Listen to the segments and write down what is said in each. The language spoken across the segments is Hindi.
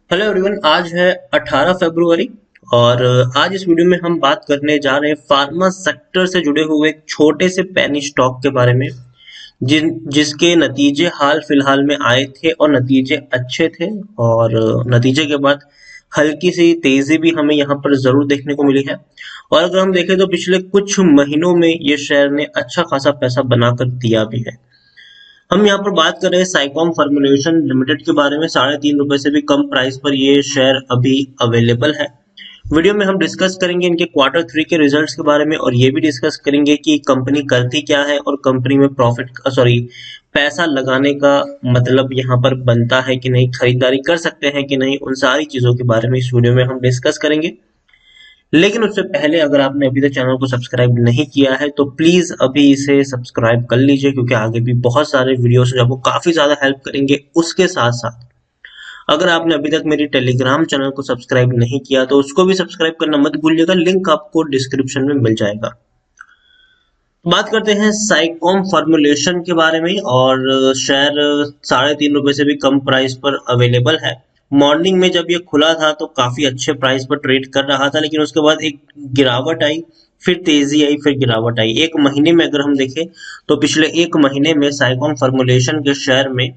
Hello everyone. आज है 18 फरवरी और आज इस वीडियो में हम बात करने जा रहे हैं फार्मा सेक्टर से जुड़े हुए एक छोटे से पेनी स्टॉक के बारे में जिसके नतीजे हाल फिलहाल में आए थे और नतीजे अच्छे थे। और नतीजे के बाद हल्की सी तेजी भी हमें यहाँ पर जरूर देखने को मिली है। और अगर हम देखें तो पिछले कुछ महीनों में ये शेयर ने अच्छा खासा पैसा बनाकर दिया भी है। हम यहाँ पर बात कर रहे हैं साइकॉम फॉर्मुलेशन लिमिटेड के बारे में। ₹3.5 से भी कम प्राइस पर ये शेयर अभी अवेलेबल है। वीडियो में हम डिस्कस करेंगे इनके क्वार्टर 3 के रिजल्ट्स के बारे में और ये भी डिस्कस करेंगे कि कंपनी करती क्या है और कंपनी में पैसा लगाने का मतलब यहाँ पर बनता है कि नहीं, खरीदारी कर सकते हैं कि नहीं, उन सारी चीजों के बारे में इस वीडियो में हम डिस्कस करेंगे। लेकिन उससे पहले अगर आपने अभी तक चैनल को सब्सक्राइब नहीं किया है तो प्लीज अभी इसे सब्सक्राइब कर लीजिए, क्योंकि आगे भी बहुत सारे वीडियोस जो आपको काफी ज्यादा हेल्प करेंगे। उसके साथ साथ अगर आपने अभी तक मेरी टेलीग्राम चैनल को सब्सक्राइब नहीं किया तो उसको भी सब्सक्राइब करना मत भूलिएगा, लिंक आपको डिस्क्रिप्शन में मिल जाएगा। बात करते हैं साइकॉम फॉर्मुलेशन के बारे में और शेयर ₹3.5 से भी कम प्राइस पर अवेलेबल है। मॉर्निंग में जब ये खुला था तो काफी अच्छे प्राइस पर ट्रेड कर रहा था, लेकिन उसके बाद एक गिरावट आई, फिर तेजी आई, फिर गिरावट आई। एक महीने में अगर हम देखें तो पिछले एक महीने में साइकॉम फॉर्मुलेशन के शेयर में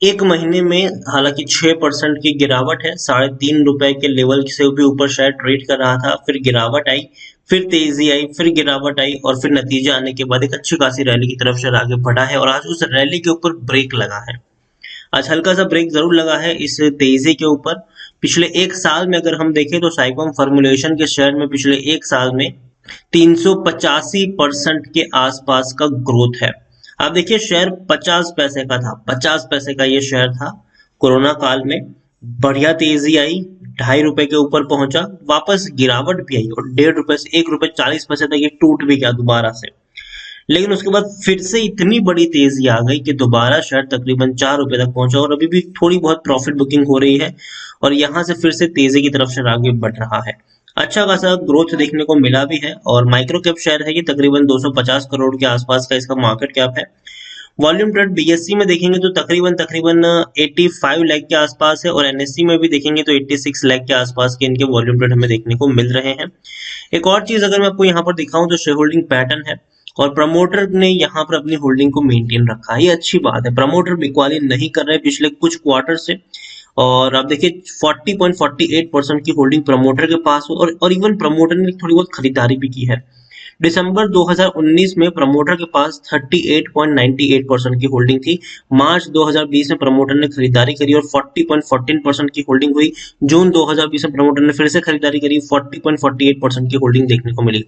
एक महीने में हालांकि 6% की गिरावट है। ₹3.5 के लेवल से भी ऊपर शेयर ट्रेड कर रहा था, फिर गिरावट आई, फिर तेजी आई, फिर गिरावट आई और फिर नतीजे आने के बाद एक अच्छी खासी रैली की तरफ शेयर आगे बढ़ा है और आज उस रैली के ऊपर ब्रेक लगा है। आज हल्का सा ब्रेक जरूर लगा है इस तेजी के ऊपर। पिछले एक साल में अगर हम देखें तो साइकॉम फॉर्मुलेशन के शेयर में पिछले एक साल में 385% के आसपास का ग्रोथ है। आप देखिए शेयर 50 पैसे का था, 50 पैसे का ये शेयर था कोरोना काल में। बढ़िया तेजी आई, ₹2.5 के ऊपर पहुंचा, वापस गिरावट भी आई और ₹1.5 से ₹1.40 तक ये टूट भी गया दोबारा से। लेकिन उसके बाद फिर से इतनी बड़ी तेजी आ गई कि दोबारा शेयर तकरीबन ₹4 तक पहुंचा और अभी भी थोड़ी बहुत प्रॉफिट बुकिंग हो रही है और यहाँ से फिर से तेजी की तरफ शेयर आगे बढ़ रहा है। अच्छा खासा ग्रोथ देखने को मिला भी है और माइक्रो कैप शेयर है, ये तकरीबन 250 करोड़ के आसपास का इसका मार्केट कैप है। वॉल्यूम ट्रेड बीएससी में देखेंगे तो तकरीबन तकरीबन 85 लाख के आसपास है और एनएससी में भी देखेंगे तो 86 लाख के आसपास के इनके वॉल्यूम ट्रेड हमें देखने को मिल रहे हैं। एक और चीज अगर मैं आपको यहाँ पर दिखाऊं तो शेयर होल्डिंग पैटर्न है और प्रमोटर ने यहाँ पर अपनी होल्डिंग को मेंटेन रखा है। ये अच्छी बात है, प्रमोटर बिकवाली नहीं कर रहे पिछले कुछ क्वार्टर से। और आप देखिए 40.48% की होल्डिंग प्रमोटर के पास हो और इवन प्रमोटर ने थोड़ी बहुत खरीदारी भी की है। दिसंबर 2019 में प्रमोटर के पास 38.98% की होल्डिंग थी। मार्च 2020 में प्रमोटर ने खरीदारी करी और 40.14% की होल्डिंग हुई। जून 2020 में प्रमोटर ने फिर से खरीदारी करी, 40.48% की होल्डिंग देखने को मिली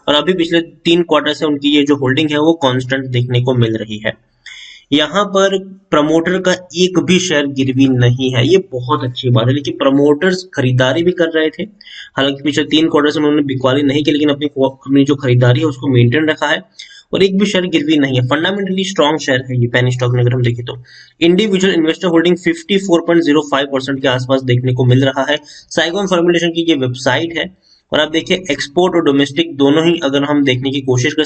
और अभी पिछले 3 क्वार्टर से उनकी ये जो होल्डिंग है वो कांस्टेंट देखने को मिल रही है। यहाँ पर प्रमोटर का एक भी शेयर गिरवी नहीं है, ये बहुत अच्छी बात है। लेकिन प्रमोटर्स खरीदारी भी कर रहे थे, हालांकि पिछले 3 क्वार्टर से उन्होंने बिकवाली नहीं की, लेकिन अपनी जो खरीदारी है उसको मेंटेन रखा है और एक भी शेयर गिरवी नहीं है। फंडामेंटली स्ट्रॉन्ग शेयर है ये पेनी स्टॉक में। अगर हम देखें तो इंडिविजुअल इन्वेस्टर होल्डिंग 54.05% के आसपास देखने को मिल रहा है। साइकॉम फॉर्मुलेशन की ये वेबसाइट है और आप देखिए एक्सपोर्ट और डोमेस्टिक दोनों ही अगर हम देखने की कोशिश कर,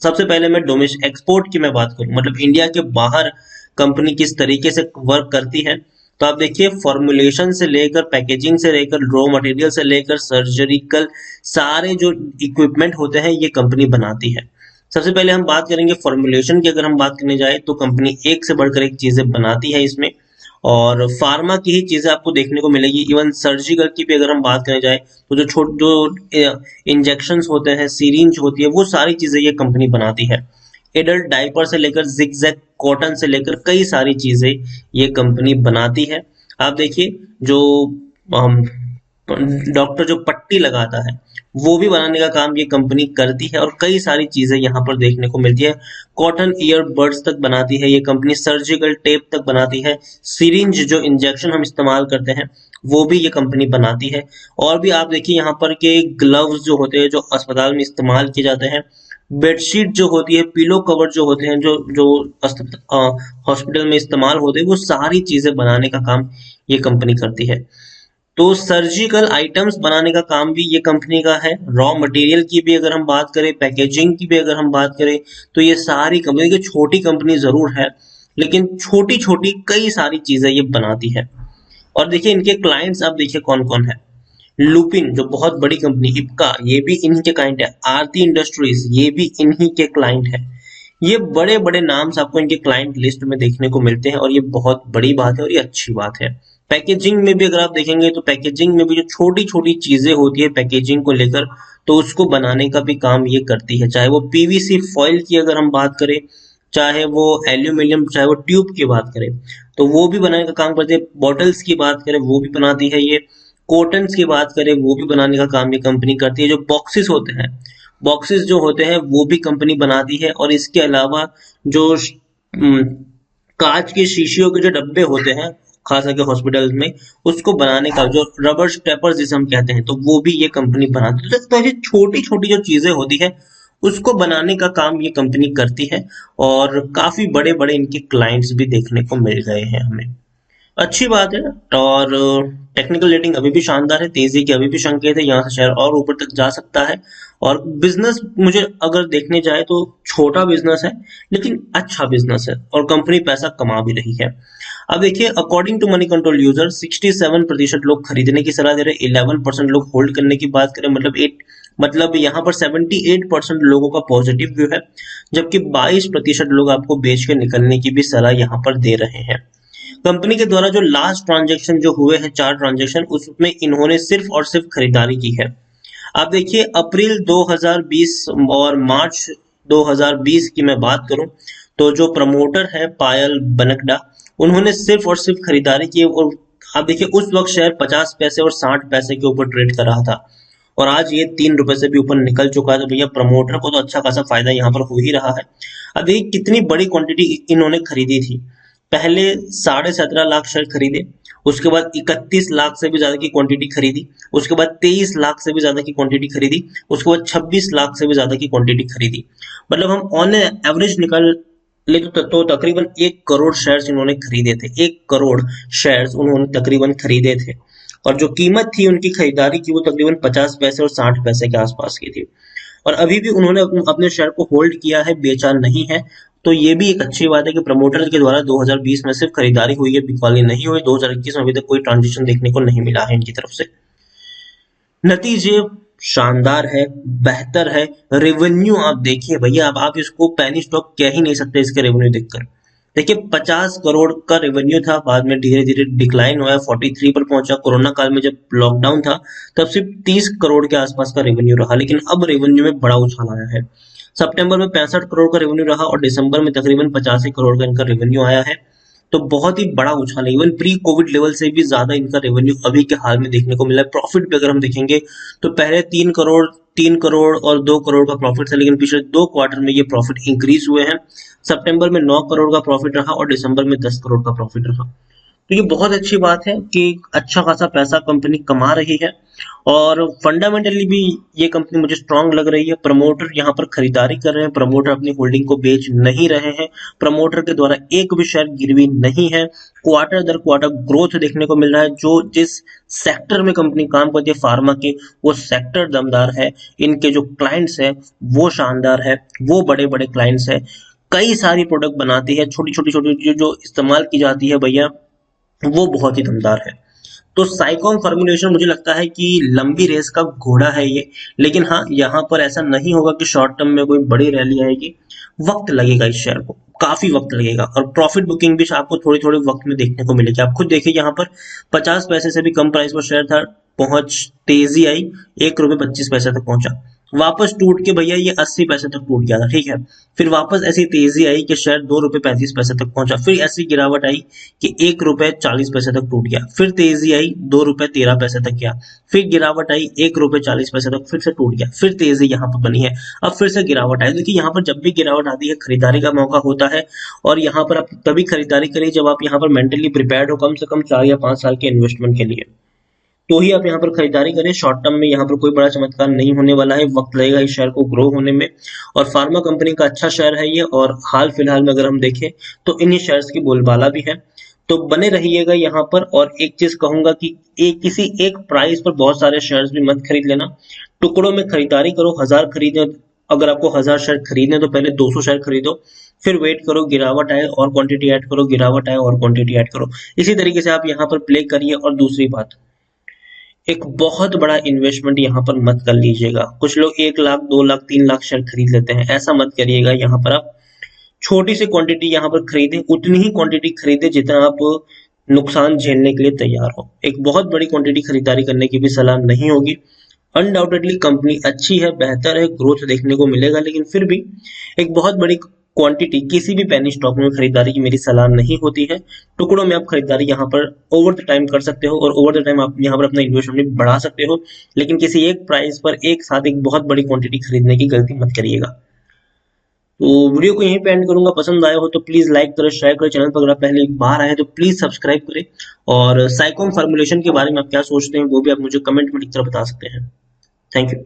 सबसे पहले मैं डोमेस्टिक एक्सपोर्ट की मैं बात करूं, मतलब इंडिया के बाहर कंपनी किस तरीके से वर्क करती है, तो आप देखिए फॉर्मुलेशन से लेकर पैकेजिंग से लेकर रॉ मटेरियल से लेकर सर्जरिकल सारे जो इक्विपमेंट होते हैं ये कंपनी बनाती है। सबसे पहले हम बात करेंगे फॉर्मुलेशन की। अगर हम बात करने जाए तो कंपनी एक से बढ़कर एक चीजें बनाती है इसमें और फार्मा की ही चीजें आपको देखने को मिलेगी। इवन सर्जिकल की भी अगर हम बात करने जाए तो जो इंजेक्शन होते हैं, सीरिंज होती है, वो सारी चीजें ये कंपनी बनाती है। एडल्ट डायपर से लेकर जिगजैग कॉटन से लेकर कई सारी चीजें ये कंपनी बनाती है। आप देखिए जो डॉक्टर जो पट्टी लगाता है वो भी बनाने का काम ये कंपनी करती है और कई सारी चीजें यहाँ पर देखने को मिलती है। कॉटन ईयरबड्स तक बनाती है ये कंपनी, सर्जिकल टेप तक बनाती है, सिरिंज जो इंजेक्शन हम इस्तेमाल करते हैं वो भी ये कंपनी बनाती है। और भी आप देखिए यहाँ पर के ग्लव्स जो होते हैं जो अस्पताल में इस्तेमाल किए जाते हैं, बेडशीट जो होती है, पिलो कवर जो होते हैं जो जो हॉस्पिटल में इस्तेमाल होते हैं, वो सारी चीजें बनाने का काम ये कंपनी करती है। तो सर्जिकल आइटम्स बनाने का काम भी ये कंपनी का है। रॉ मटेरियल की भी अगर हम बात करें, पैकेजिंग की भी अगर हम बात करें, तो ये सारी कंपनी की छोटी कंपनी जरूर है लेकिन छोटी छोटी कई सारी चीजें ये बनाती है। और देखिए इनके क्लाइंट्स आप देखिए कौन कौन है। लुपिन जो बहुत बड़ी कंपनी, इप्का ये भी इन्हीं के क्लाइंट है, आरती इंडस्ट्रीज ये भी इन्हीं के क्लाइंट है। ये बड़े बड़े नाम आपको इनके क्लाइंट लिस्ट में देखने को मिलते हैं और ये बहुत बड़ी बात है और ये अच्छी बात है। पैकेजिंग में भी अगर आप देखेंगे तो पैकेजिंग में भी जो छोटी छोटी चीजें होती है पैकेजिंग को लेकर, तो उसको बनाने का भी काम ये करती है। चाहे वो पीवीसी फॉइल की अगर हम बात करें, चाहे वो एल्यूमिनियम, चाहे वो ट्यूब की बात करें, तो वो भी बनाने का काम करती है। बॉटल्स की बात करें वो भी बनाती है ये। कॉटन्स की बात करें वो भी बनाने का काम ये कंपनी करती है। जो बॉक्सेस होते हैं, बॉक्सेस जो होते हैं वो भी कंपनी बनाती है। और इसके अलावा जो कांच के शीशियों के जो डब्बे होते हैं खास करके हॉस्पिटल्स में, उसको बनाने का जो रबर स्टेपर्स जिसे हम कहते हैं, तो वो भी ये कंपनी बनाती है। तो ऐसी छोटी छोटी जो चीजें होती है उसको बनाने का काम ये कंपनी करती है और काफी बड़े बड़े इनके क्लाइंट्स भी देखने को मिल गए हैं हमें। अच्छी बात है। और टेक्निकल रेटिंग अभी भी शानदार है, तेजी के अभी भी संकेत है, यहाँ से शेयर और ऊपर तक जा सकता है। और बिजनेस मुझे अगर देखने जाए तो छोटा बिजनेस है लेकिन अच्छा बिजनेस है और कंपनी पैसा कमा भी रही है। अब देखिए according to Moneycontrol user 67% लोग खरीदने की सलाह दे रहे हैं, 11% लोग होल्ड करने की बात करें, मतलब यहाँ पर 78% लोगों का पॉजिटिव व्यू है, जबकि 22% लोग आपको बेच के निकलने की भी सलाह यहाँ पर दे रहे हैं। कंपनी के द्वारा जो लास्ट ट्रांजैक्शन जो हुए हैं 4 ट्रांजैक्शन, उसमें इन्होंने सिर्फ और सिर्फ खरीदारी की है। आप देखिए अप्रैल 2020 और मार्च 2020 की मैं बात करूं तो जो प्रमोटर है पायल बनकडा, उन्होंने सिर्फ और सिर्फ खरीदारी की। और आप देखिए उस वक्त शेयर 50 पैसे और 60 पैसे के ऊपर ट्रेड कर रहा था और आज ये 3 रुपए से भी ऊपर निकल चुका है। तो भैया प्रमोटर को तो अच्छा खासा फायदा यहाँ पर हो ही रहा है। अब देखिए कितनी बड़ी क्वांटिटी इन्होंने खरीदी थी। पहले 17.5 लाख शेयर खरीदे, उसके बाद 31 लाख से भी ज्यादा की क्वांटिटी खरीदी, उसके बाद 23 लाख से भी ज्यादा की क्वांटिटी खरीदी, उसके बाद 26 लाख से भी ज्यादा की क्वांटिटी खरीदी। मतलब हम ऑन एवरेज निकाल ले तो तकरीबन 1 करोड़ शेयर्स इन्होंने खरीदे थे। 1 करोड़ शेयर्स उन्होंने तकरीबन खरीदे थे और जो कीमत थी उनकी खरीदारी की वो तकरीबन 50 पैसे और 60 पैसे के आसपास की थी। और अभी भी उन्होंने अपने शेयर को होल्ड किया है, बेचा नहीं है। तो ये भी एक अच्छी बात है कि प्रमोटर के द्वारा 2020 में सिर्फ खरीदारी हुई है, बिकवाली नहीं हुई। 2021 में अभी तक कोई ट्रांजेक्शन देखने को नहीं मिला है इनकी तरफ से। नतीजे शानदार है, बेहतर है। रेवेन्यू आप देखिए भैया, अब आप इसको पैनी स्टॉक कह ही नहीं सकते इसके रेवेन्यू देखकर। देखिए 50 करोड़ का रेवेन्यू था, बाद में धीरे धीरे डिक्लाइन हुआ, 43 पर पहुंचा। कोरोना काल में जब लॉकडाउन था तब सिर्फ 30 करोड़ के आसपास का रेवेन्यू रहा, लेकिन अब रेवेन्यू में बड़ा उछाल आया है। सितंबर में 65 करोड़ का रेवेन्यू रहा और दिसंबर में तकरीबन 85 करोड़ का इनका रेवेन्यू आया है। तो बहुत ही बड़ा उछाल है, इवन प्री कोविड लेवल से भी ज्यादा इनका रेवेन्यू अभी के हाल में देखने को मिला है। प्रॉफिट भी अगर हम देखेंगे तो पहले 3 करोड़ और 2 करोड़ का प्रॉफिट था, लेकिन पिछले 2 क्वार्टर में ये प्रॉफिट इंक्रीज हुए हैं। सितंबर में 9 करोड़ का प्रॉफिट रहा और दिसंबर में 10 करोड़ का प्रॉफिट रहा। तो ये बहुत अच्छी बात है कि अच्छा खासा पैसा कंपनी कमा रही है और फंडामेंटली भी ये कंपनी मुझे स्ट्रांग लग रही है। प्रमोटर यहाँ पर खरीदारी कर रहे हैं, प्रमोटर अपनी होल्डिंग को बेच नहीं रहे हैं, प्रमोटर के द्वारा एक भी शेयर गिरवी नहीं है। क्वार्टर दर क्वार्टर ग्रोथ देखने को मिल रहा है। जो जिस सेक्टर में कंपनी काम करती है फार्मा के, वो सेक्टर दमदार है। इनके जो क्लाइंट्स है वो शानदार है, वो बड़े बड़े क्लाइंट्स है। कई सारी प्रोडक्ट बनाती है, छोटी छोटी छोटी जो इस्तेमाल की जाती है भैया, वो बहुत ही दमदार है। तो साइकॉम फॉर्मुलेशन मुझे लगता है कि लंबी रेस का घोड़ा है ये, लेकिन हाँ यहाँ पर ऐसा नहीं होगा कि शॉर्ट टर्म में कोई बड़ी रैली आएगी। वक्त लगेगा इस शेयर को, काफी वक्त लगेगा और प्रॉफिट बुकिंग भी आपको थोड़ी थोड़ी वक्त में देखने को मिलेगी। आप खुद देखिए यहाँ पर 50 पैसे से भी कम प्राइस पर शेयर था, पहुंच तेजी आई, 1 रुपये 25 पैसे तक पहुंचा, वापस टूट के भैया ये 80 पैसे तक टूट गया था, ठीक है। फिर वापस ऐसी तेजी आई कि शेयर 2 रुपये 35 पैसे तक पहुंचा, फिर ऐसी गिरावट आई कि 1 रुपये 40 पैसे तक टूट गया, फिर तेजी आई 2 रुपये 13 पैसे तक गया, फिर गिरावट आई 1 रुपये 40 पैसे तक फिर से टूट गया, फिर तेजी यहाँ पर बनी है, अब फिर से गिरावट आई। देखिए यहाँ पर जब भी गिरावट आती है खरीदारी का मौका होता है और यहाँ पर आप तभी खरीदारी करिए जब आप यहाँ पर मेंटली प्रिपेयर्ड हो, कम से कम 4 या 5 साल के इन्वेस्टमेंट के लिए, तो ही आप यहाँ पर खरीदारी करें। शॉर्ट टर्म में यहाँ पर कोई बड़ा चमत्कार नहीं होने वाला है, वक्त लगेगा इस शेयर को ग्रो होने में। और फार्मा कंपनी का अच्छा शेयर है ये और हाल फिलहाल में अगर हम देखें तो इन्हीं शेयर्स की बोलबाला भी है। तो बने रहिएगा यहाँ पर। और एक चीज कहूंगा कि किसी एक प्राइस पर बहुत सारे शेयर्स भी मत खरीद लेना, टुकड़ों में खरीदारी करो। 1000 खरीदे अगर आपको 1000 शेयर खरीदने तो पहले 200 शेयर खरीदो, फिर वेट करो, गिरावट आए और क्वांटिटी ऐड करो, गिरावट आए और क्वांटिटी ऐड करो। इसी तरीके से आप यहाँ पर प्ले करिए। और दूसरी बात, एक बहुत बड़ा इन्वेस्टमेंट यहाँ पर मत कर लीजिएगा। कुछ लोग 1 लाख 2 लाख 3 लाख शेयर खरीद लेते हैं, ऐसा मत करिएगा। यहाँ पर आप छोटी सी क्वांटिटी यहाँ पर खरीदें, उतनी ही क्वांटिटी खरीदें जितना आप नुकसान झेलने के लिए तैयार हो। एक बहुत बड़ी क्वांटिटी खरीदारी करने की भी सलाह नहीं होगी। अनडाउटेडली कंपनी अच्छी है, बेहतर है, ग्रोथ देखने को मिलेगा, लेकिन फिर भी एक बहुत बड़ी क्वांटिटी किसी भी पेनी स्टॉक में खरीदारी की मेरी सलाह नहीं होती है। टुकड़ों में आप खरीदारी यहाँ पर ओवर द टाइम कर सकते हो और ओवर द टाइम आप यहाँ पर अपना इन्वेस्टमेंट बढ़ा सकते हो, लेकिन किसी एक प्राइस पर एक साथ एक बहुत बड़ी क्वांटिटी खरीदने की गलती मत करिएगा। तो वीडियो को यहीं पे एंड करूंगा। पसंद आया हो तो प्लीज लाइक करें, शेयर करें। चैनल पर अगर आप पहले एक बार आए तो प्लीज सब्सक्राइब करें। और साइकोम फॉर्मुलेशन के बारे में आप क्या सोचते हैं वो भी आप मुझे कमेंट में लिखकर बता सकते हैं। Thank you.